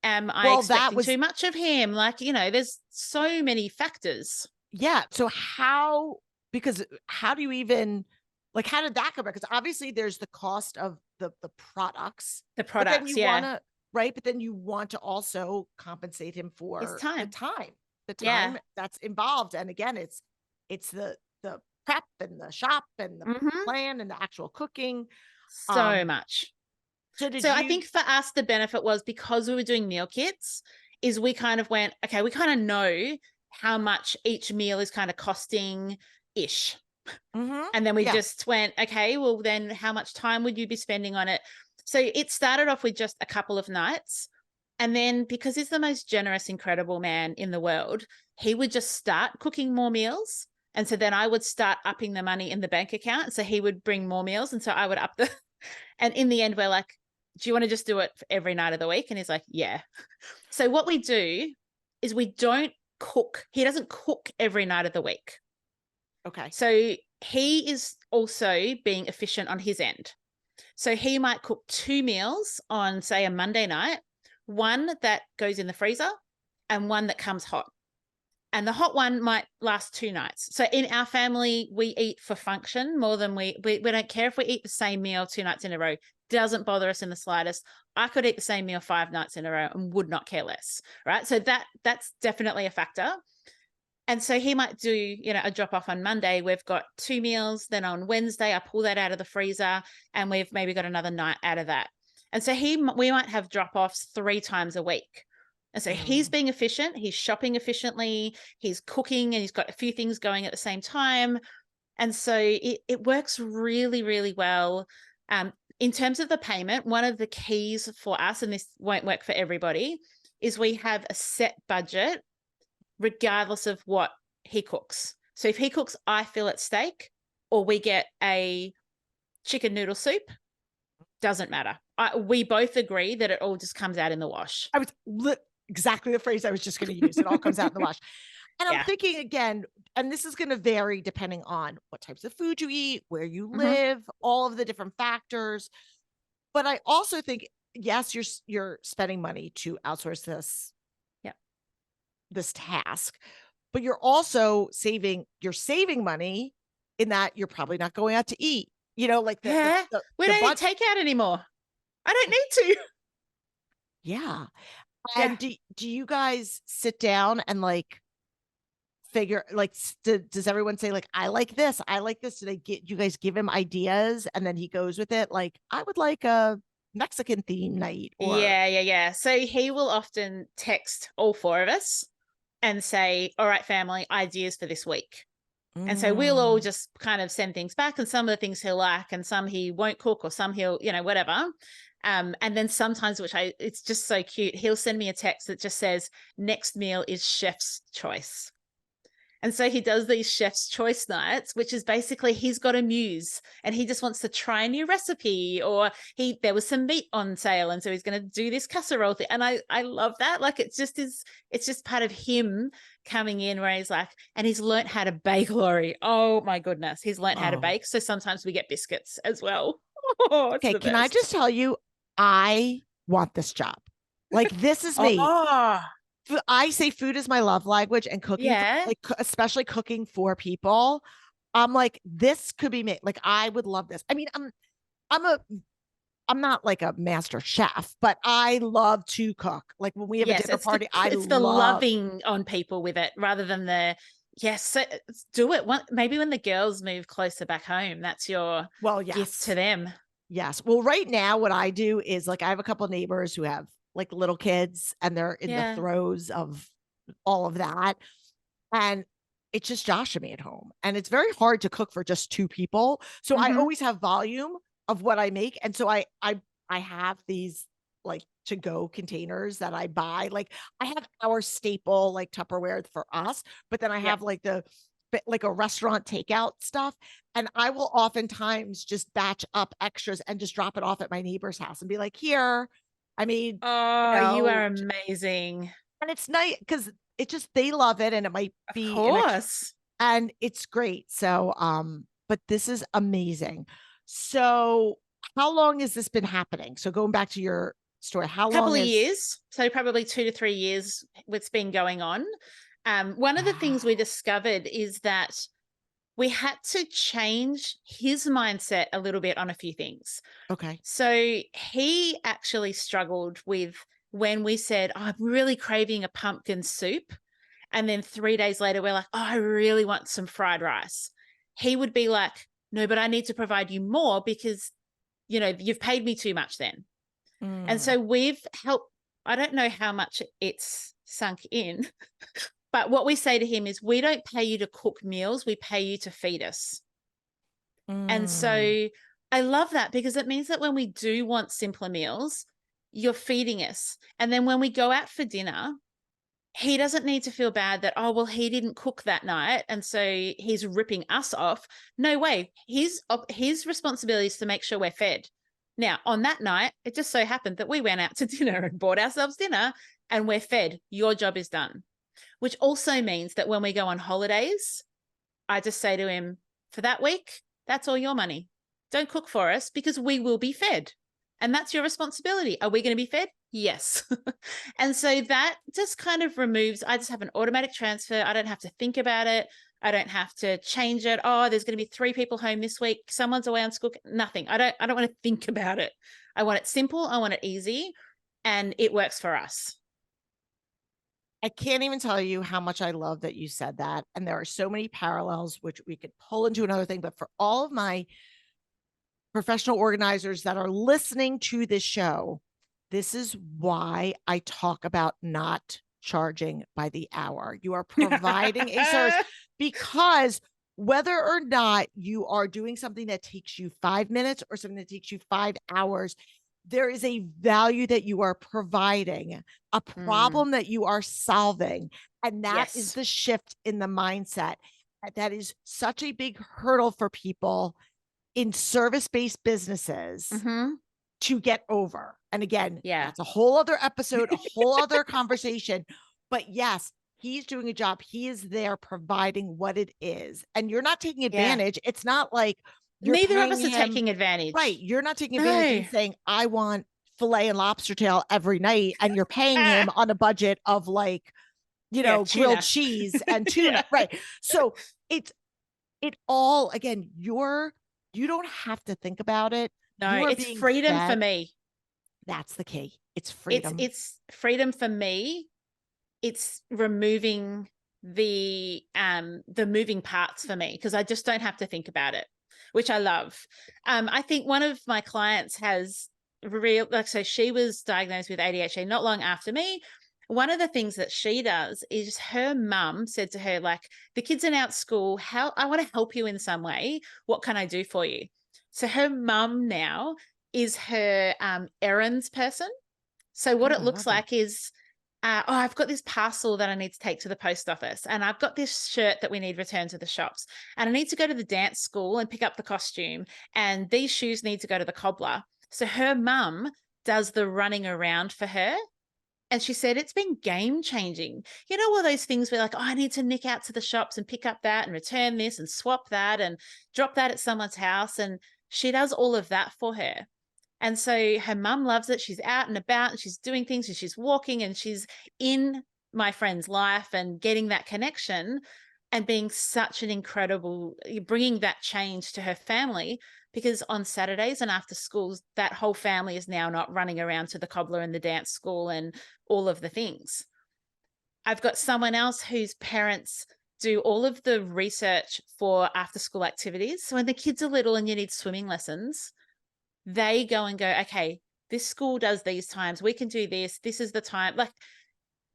Am I expecting too much of him? Like, you know, there's so many factors. Yeah. So how do you even, like, how did that come? Because obviously there's the cost of the products. The products, but then you wanna, right? But then you want to also compensate him for His time. the time that's involved. And again, it's the prep and the shop and the plan and the actual cooking. So much. So I think for us, the benefit was, because we were doing meal kits, is we kind of went, okay, we kind of know how much each meal is kind of costing ish. And then we just went, okay, well then how much time would you be spending on it? So it started off with just a couple of nights. And then, because he's the most generous, incredible man in the world, he would just start cooking more meals. And so then I would start upping the money in the bank account. So he would bring more meals. And so I would up the, and in the end, we're like, do you want to just do it for every night of the week? And he's like, yeah. So what we do is we don't cook. He doesn't cook every night of the week. Okay. So he is also being efficient on his end. So he might cook 2 meals on, say, a Monday night, one that goes in the freezer and one that comes hot. And the hot one might last 2 nights. So in our family, we eat for function more than we don't care if we eat the same meal 2 nights in a row. Doesn't bother us in the slightest. I could eat the same meal 5 nights in a row and would not care less, right? So that's definitely a factor. And so he might do, you know, a drop off on Monday. We've got 2 meals. Then on Wednesday, I pull that out of the freezer and we've maybe got another night out of that. And so we might have drop offs 3 times a week. And so he's being efficient. He's shopping efficiently. He's cooking, and he's got a few things going at the same time. And so it works really, really well. In terms of the payment, one of the keys for us, and this won't work for everybody, is we have a set budget regardless of what he cooks. So if he cooks I fillet steak, or we get a chicken noodle soup, doesn't matter. We both agree that it all just comes out in the wash. I was exactly the phrase I was just going to use. It all comes out in the wash. And I'm thinking again, and this is going to vary depending on what types of food you eat, where you live, all of the different factors. But I also think, yes, you're spending money to outsource this task, but you're also saving money in that you're probably not going out to eat. You know, like we don't eat takeout anymore. I don't need to. Yeah. And do you guys sit down and like figure, like, does everyone say like, I like this, do you guys give him ideas and then he goes with it? Like, I would like a Mexican theme night. Or yeah. So he will often text all 4 of us and say, all right, family, ideas for this week. And so we'll all just kind of send things back, and some of the things he'll like and some he won't cook, or some he'll, you know, whatever. And then sometimes, it's just so cute, he'll send me a text that just says, next meal is chef's choice. And so he does these chef's choice nights, which is basically he's got a muse and he just wants to try a new recipe, or there was some meat on sale and so he's going to do this casserole thing. And I love that. Like, it's just part of him coming in where he's like, and he's learnt how to bake, Laurie. Oh my goodness. He's learnt how to bake. So sometimes we get biscuits as well. Okay. Can I just tell you, I want this job. Like, this is me. I say food is my love language, and cooking, like, especially cooking for people. I'm like, this could be me. Like, I would love this. I mean, I'm not like a master chef, but I love to cook. Like, when we have a dinner party, it's the loving on people with it rather than the, so do it. Maybe when the girls move closer back home, that's your gift to them. Yes. Well, right now what I do is, like, I have a couple of neighbors who have like little kids and they're in the throes of all of that. And it's just Josh and me at home. And it's very hard to cook for just 2 people. So I always have volume of what I make. And so I have these like to-go containers that I buy. Like, I have our staple like Tupperware for us, but then I have like the like a restaurant takeout stuff. And I will oftentimes just batch up extras and just drop it off at my neighbor's house and be like, here, I mean, Oh, you are amazing. and it's nice because it just, they love it. And it might Of be course. and it's great. So, but this is amazing. So how long has this been happening? So going back to your story, how long? A couple of years. So probably 2 to 3 years it's been going on. One of the things we discovered is that we had to change his mindset a little bit on a few things. Okay. So he actually struggled with when we said, oh, I'm really craving a pumpkin soup. And then 3 days later, we're like, oh, I really want some fried rice. He would be like, no, but I need to provide you more because, you know, you've paid me too much then. And so we've helped, I don't know how much it's sunk in, but what we say to him is we don't pay you to cook meals, we pay you to feed us. And so I love that because it means that when we do want simpler meals, you're feeding us. And then when we go out for dinner, he doesn't need to feel bad that, oh, well, he didn't cook that night. And so he's ripping us off. No way. His responsibility is to make sure we're fed. Now, on that night, it just so happened that we went out to dinner and bought ourselves dinner and we're fed. Your job is done, which also means that when we go on holidays, I just say to him, for that week, that's all your money. Don't cook for us because we will be fed. And that's your responsibility. Are we going to be fed? Yes. And so that just kind of removes, I just have an automatic transfer. I don't have to think about it. I don't have to change it. Oh, there's going to be 3 people home this week. Someone's away on school. Nothing. I don't want to think about it. I want it simple. I want it easy. And it works for us. I can't even tell you how much I love that you said that. And there are so many parallels, which we could pull into another thing. But for all of my professional organizers that are listening to this show, this is why I talk about not charging by the hour. You are providing a service because whether or not you are doing something that takes you 5 minutes or something that takes you 5 hours, there is a value that you are providing, a problem that you are solving. And that is the shift in the mindset. That is such a big hurdle for people in service-based businesses to get over. And again, that's a whole other episode, a whole other conversation. But yes, he's doing a job. He is there providing what it is. And you're not taking advantage. It's not like neither of us are taking advantage. Right. You're not taking advantage and saying, I want filet and lobster tail every night. And you're paying him on a budget of like, you know, grilled cheese and tuna. Right. So it all, again, you don't have to think about it. No, it's freedom for me. That's the key. It's freedom. It's freedom for me. It's removing the moving parts for me because I just don't have to think about it, which I love. I think one of my clients has so she was diagnosed with ADHD not long after me. One of the things that she does is her mum said to her, like, the kids are now at school. I want to help you in some way. What can I do for you? So her mum now is her errands person. So what it looks like is, I've got this parcel that I need to take to the post office, and I've got this shirt that we need returned to the shops, and I need to go to the dance school and pick up the costume, and these shoes need to go to the cobbler. So her mum does the running around for her. And she said, it's been game changing. You know, all those things where like, oh, I need to nick out to the shops and pick up that and return this and swap that and drop that at someone's house. And she does all of that for her. And so her mum loves it. She's out and about and she's doing things and she's walking and she's in my friend's life and getting that connection and being such an incredible, bringing that change to her family. Because on Saturdays and after schools, that whole family is now not running around to the cobbler and the dance school and all of the things. I've got someone else whose parents do all of the research for after school activities. So when the kids are little and you need swimming lessons, they go and go, okay, this school does these times. We can do this. This is the time. Like,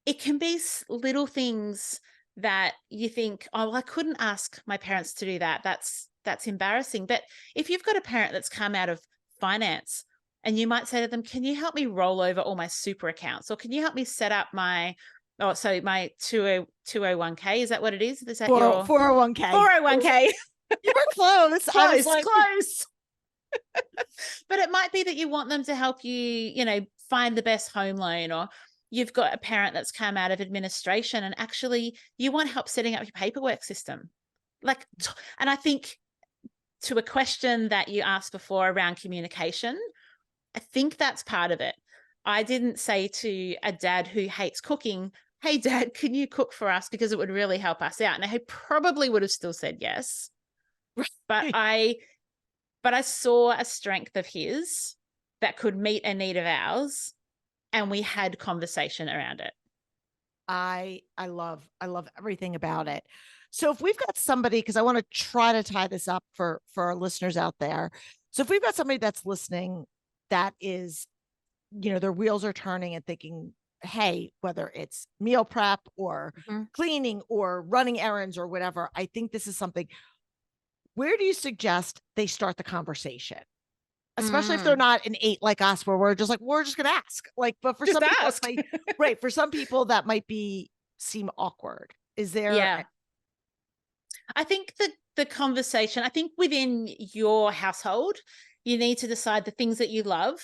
it can be little things that you think, oh, well, I couldn't ask my parents to do that. That's embarrassing. But if you've got a parent that's come out of finance and you might say to them, can you help me roll over all my super accounts? Or can you help me set up my Oh, so my 201k, is that what it is? Is that 401k. 401k. You were close. I was like, close. But it might be that you want them to help you, find the best home loan, or you've got a parent that's come out of administration and actually you want help setting up your paperwork system. And I think to a question that you asked before around communication, I think that's part of it. I didn't say to a dad who hates cooking, hey, Dad, can you cook for us? Because it would really help us out. Now, he probably would have still said yes. But I saw a strength of his that could meet a need of ours, and we had conversation around it. I love everything about it. So if we've got somebody, because I want to try to tie this up for our listeners out there. So if we've got somebody that's listening that is, their wheels are turning and thinking, hey, whether it's meal prep or cleaning or running errands or whatever, I think this is something. Where do you suggest they start the conversation? Especially if they're not an 8 like us, where we're just going to ask. But for some people, right. For some people that might seem awkward. Is there? Yeah. I think the conversation, I think within your household, you need to decide the things that you love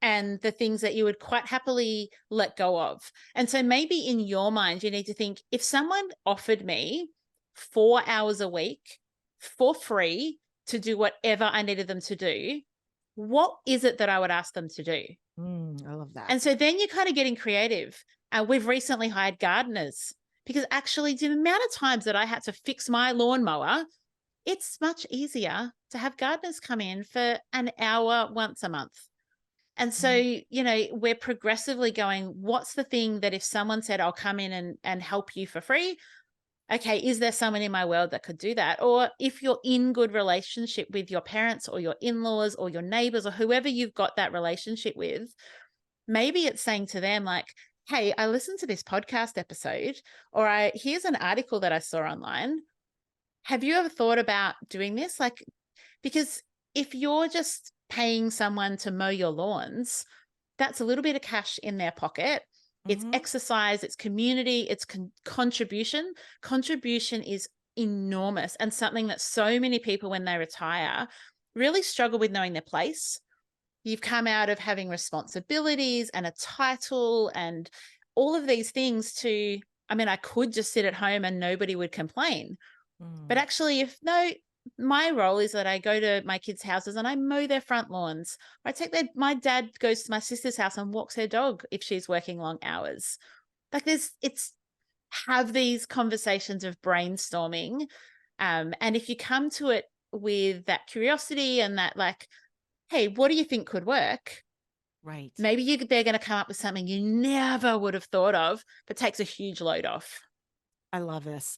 and the things that you would quite happily let go of. And so maybe in your mind, you need to think, if someone offered me 4 hours a week for free to do whatever I needed them to do, what is it that I would ask them to do? I love that. And so then you're kind of getting creative. We've recently hired gardeners, because actually the amount of times that I had to fix my lawnmower, it's much easier to have gardeners come in for an hour once a month. And so, we're progressively going, what's the thing that if someone said, I'll come in and help you for free? Okay, is there someone in my world that could do that? Or if you're in good relationship with your parents or your in-laws or your neighbors or whoever you've got that relationship with, maybe it's saying to them like, hey, I listened to this podcast episode, or here's an article that I saw online. Have you ever thought about doing this? Because if you're just paying someone to mow your lawns, that's a little bit of cash in their pocket. It's exercise, it's community, it's contribution. Contribution is enormous, and something that so many people, when they retire, really struggle with knowing their place. You've come out of having responsibilities and a title and all of these things I could just sit at home and nobody would complain. But actually, my role is that I go to my kids' houses and I mow their front lawns. My dad goes to my sister's house and walks her dog if she's working long hours. Have these conversations of brainstorming. And if you come to it with that curiosity and that hey, what do you think could work? Right. Maybe they're going to come up with something you never would have thought of, but takes a huge load off. I love this.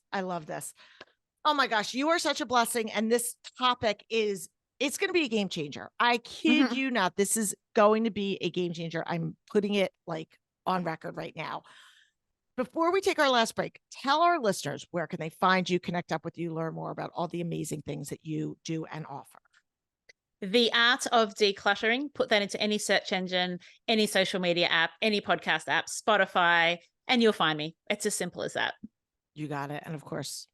Oh my gosh, you are such a blessing. And this topic it's going to be a game changer. I kid you not. This is going to be a game changer. I'm putting it on record right now. Before we take our last break, tell our listeners, where can they find you, connect up with you, learn more about all the amazing things that you do and offer? The Art of Decluttering. Put that into any search engine, any social media app, any podcast app, Spotify, and you'll find me. It's as simple as that. You got it. And of course,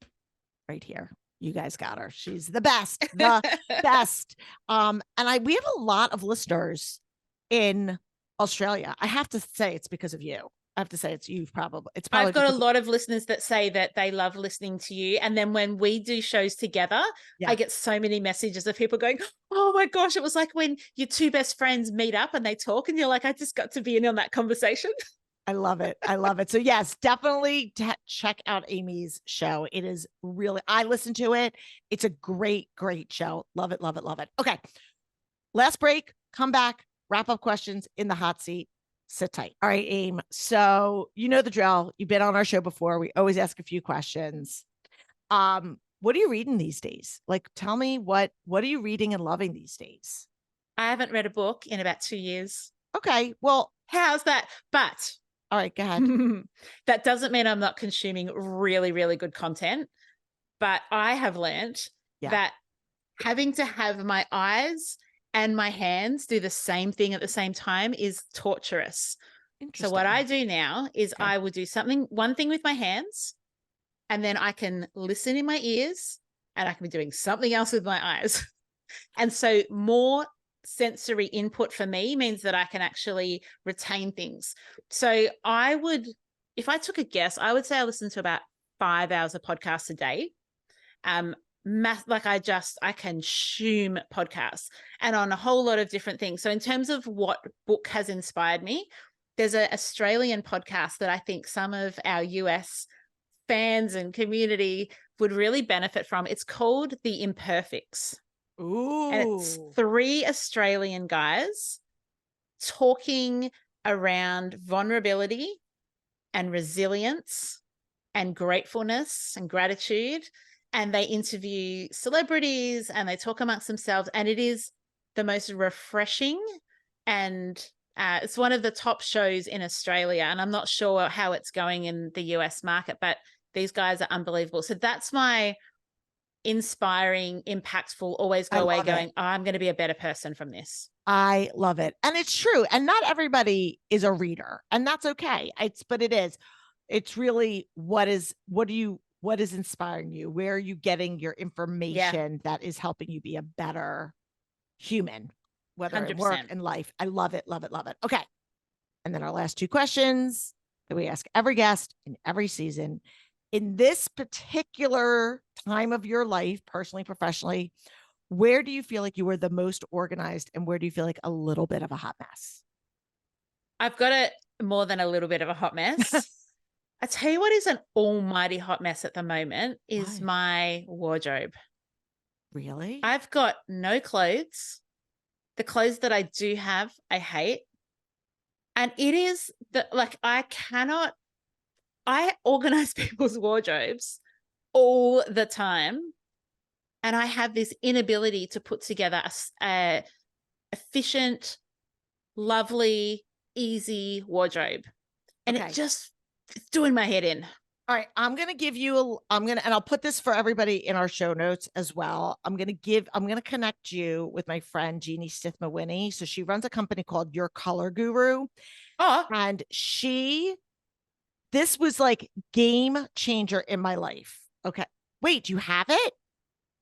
right here, you guys got her. She's the best, the best. And we have a lot of listeners in Australia. I have to say it's because of you. I have to say it's you probably. I've got a lot of listeners that say that they love listening to you. And then when we do shows together, I get so many messages of people going, oh my gosh, it was like when your two best friends meet up and they talk and you're like, I just got to be in on that conversation. I love it. So yes, definitely check out Amy's show. It is really, I listen to it. It's a great, great show. Love it. Okay. Last break, come back, wrap up questions in the hot seat. Sit tight. All right, Aim. So you know the drill. You've been on our show before. We always ask a few questions. What are you reading these days? Tell me what are you reading and loving these days? I haven't read a book in about 2 years. Okay. Well, how's that? But all right, go ahead. That doesn't mean I'm not consuming really, really good content. But I have learned that having to have my eyes and my hands do the same thing at the same time is torturous. So what I Interesting. do now is Okay. I will do one thing with my hands, and then I can listen in my ears, and I can be doing something else with my eyes. And so more sensory input for me means that I can actually retain things. So if I took a guess, I would say I listen to about 5 hours of podcasts a day. I consume podcasts and on a whole lot of different things. So in terms of what book has inspired me, there's an Australian podcast that I think some of our US fans and community would really benefit from. It's called The Imperfects. Ooh. And it's 3 Australian guys talking around vulnerability and resilience and gratefulness and gratitude. And they interview celebrities and they talk amongst themselves. And it is the most refreshing, and it's one of the top shows in Australia. And I'm not sure how it's going in the US market, but these guys are unbelievable. So that's my inspiring, impactful, always go away going, oh, I'm going to be a better person from this. I love it. And it's true. And not everybody is a reader, and that's okay. But it is. It's really what is inspiring you? Where are you getting your information that is helping you be a better human, whether 100%. in work and life? I love it, love it, love it. Okay. And then our last 2 questions that we ask every guest in every season. In this particular time of your life, personally, professionally, where do you feel like you were the most organized, and where do you feel like a little bit of a hot mess? I've got it more than a little bit of a hot mess. I tell you what is an almighty hot mess at the moment is my wardrobe. Really? I've got no clothes. The clothes that I do have, I hate. And it is I organize people's wardrobes all the time. And I have this inability to put together a efficient, lovely, easy wardrobe. And it's doing my head in. All right. I'm going to give you and I'll put this for everybody in our show notes as well. I'm going to connect you with my friend, Jeannie Stithma-Winnie. So she runs a company called Your Color Guru. Oh. And this was like game changer in my life. Okay. Wait, you have it?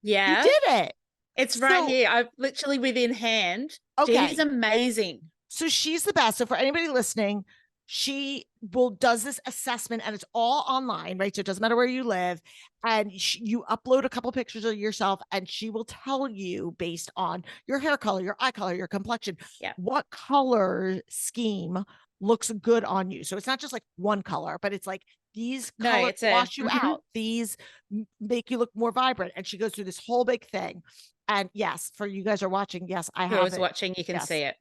Yeah. You did it. It's right here. I've literally within hand. Okay. Jeannie's amazing. So she's the best. So for anybody listening, she does this assessment, and it's all online, right? So it doesn't matter where you live, and you upload a couple pictures of yourself, and she will tell you based on your hair color, your eye color, your complexion, what color scheme looks good on you. So it's not just like one color, but it's like these colors wash you out. These make you look more vibrant. And she goes through this whole big thing. And yes, for you guys are watching, yes, I have it. Watching, you can see it.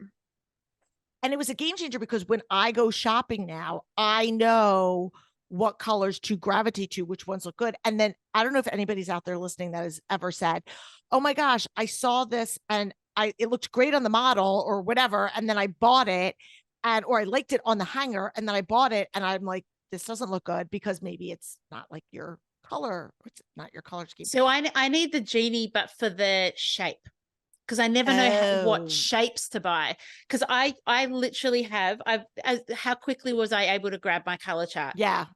And it was a game changer because when I go shopping now, I know what colors to gravitate to, which ones look good. And then I don't know if anybody's out there listening that has ever said, oh my gosh, I saw this and it looked great on the model or whatever. And then I bought it or I liked it on the hanger and then I bought it. And I'm like, this doesn't look good because maybe it's not like your color. It's not your color scheme. So I need the Genie, but for the shape. Because I never know what shapes to buy. Because I literally have, how quickly was I able to grab my color chart? Yeah.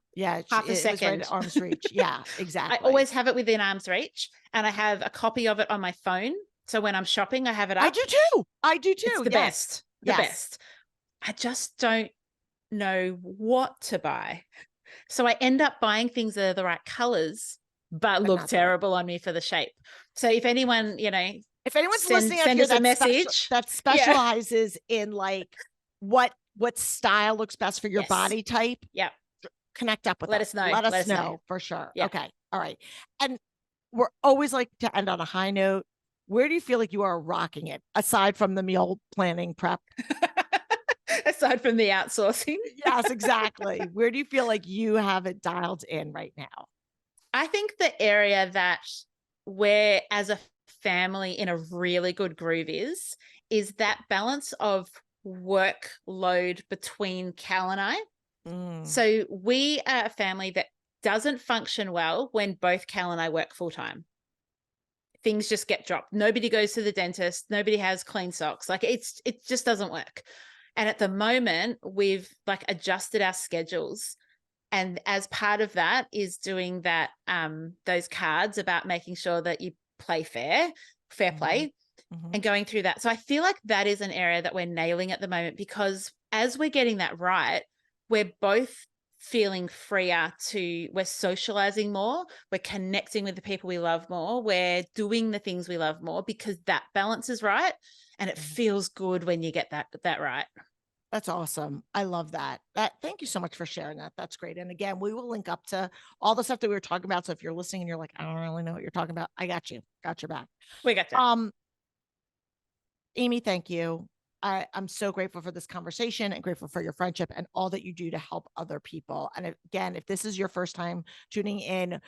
Half a second. Right at arm's reach. Yeah, exactly. I always have it within arm's reach. And I have a copy of it on my phone. So when I'm shopping, I have it up. I do too. It's the best. The best. I just don't know what to buy. So I end up buying things that are the right colors, but look terrible on me for the shape. So if anyone, if anyone's listening out here us a message that specializes in like what style looks best for your body type, connect up with us. Us know. Let us know for sure. Yeah. Okay. All right. And we're always like to end on a high note. Where do you feel like you are rocking it aside from the meal planning prep? Aside from the outsourcing. Yes, exactly. Where do you feel like you have it dialed in right now? I think the area that we're as a family in a really good groove is that balance of workload between Cal and I. So we are a family that doesn't function well when both Cal and I work full time. Things just get dropped. Nobody goes to the dentist. Nobody has clean socks. Like it just doesn't work. And at the moment, we've like adjusted our schedules. And as part of that is doing that, those cards about making sure that you play fair play, and going through that. So I feel like that is an area that we're nailing at the moment, because as we're getting that right, we're both feeling freer we're socializing more, we're connecting with the people we love more, we're doing the things we love more, because that balance is right. And it feels good when you get that right. That's awesome. I love that. Thank you so much for sharing that. That's great. And again, we will link up to all the stuff that we were talking about. So if you're listening and you're like, I don't really know what you're talking about, I got you. Got your back. We got you. Amy, thank you. I'm so grateful for this conversation and grateful for your friendship and all that you do to help other people. And again, if this is your first time tuning in,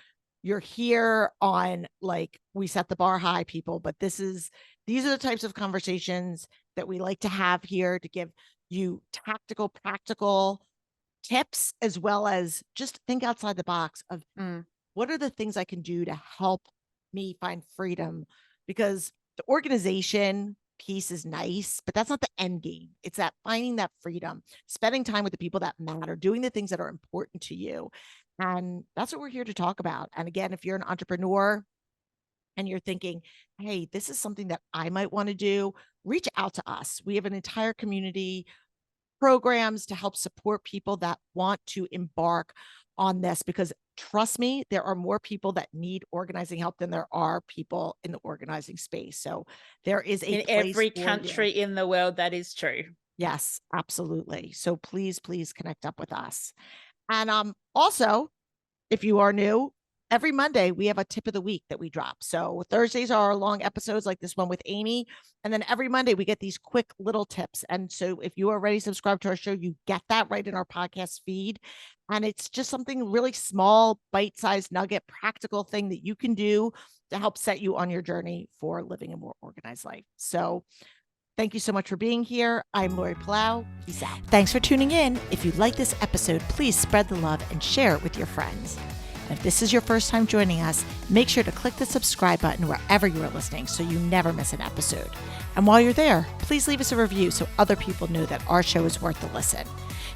you're here on, like, we set the bar high, people, but these are the types of conversations that we like to have here to give you tactical, practical tips, as well as just think outside the box of what are the things I can do to help me find freedom, because the organization piece is nice, but that's not the end game. It's that finding that freedom, spending time with the people that matter, doing the things that are important to you. And that's what we're here to talk about. And again, if you're an entrepreneur and you're thinking, hey, this is something that I might want to do, reach out to us. We have an entire community, programs to help support people that want to embark on this, because trust me, there are more people that need organizing help than there are people in the organizing space. So there is in every country in the world. That is true. Yes, absolutely. So please connect up with us. And also, if you are new, every Monday we have a tip of the week that we drop. So Thursdays are our long episodes like this one with Amy. And then every Monday we get these quick little tips. And so if you are already subscribed to our show, you get that right in our podcast feed. And it's just something really small, bite-sized nugget, practical thing that you can do to help set you on your journey for living a more organized life. So thank you so much for being here. I'm Lori Palau. Peace out. Thanks for tuning in. If you like this episode, please spread the love and share it with your friends. And if this is your first time joining us, make sure to click the subscribe button wherever you are listening so you never miss an episode. And while you're there, please leave us a review so other people know that our show is worth the listen.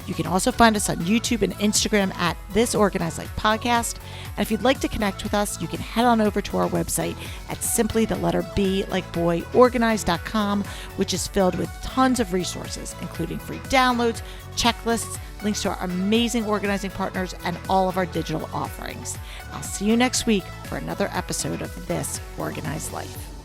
You can also find us on YouTube and Instagram at This Organized Life Podcast. And if you'd like to connect with us, you can head on over to our website at simply the letter B like boy organized.com, which is filled with tons of resources, including free downloads, checklists, links to our amazing organizing partners, and all of our digital offerings. I'll see you next week for another episode of This Organized Life.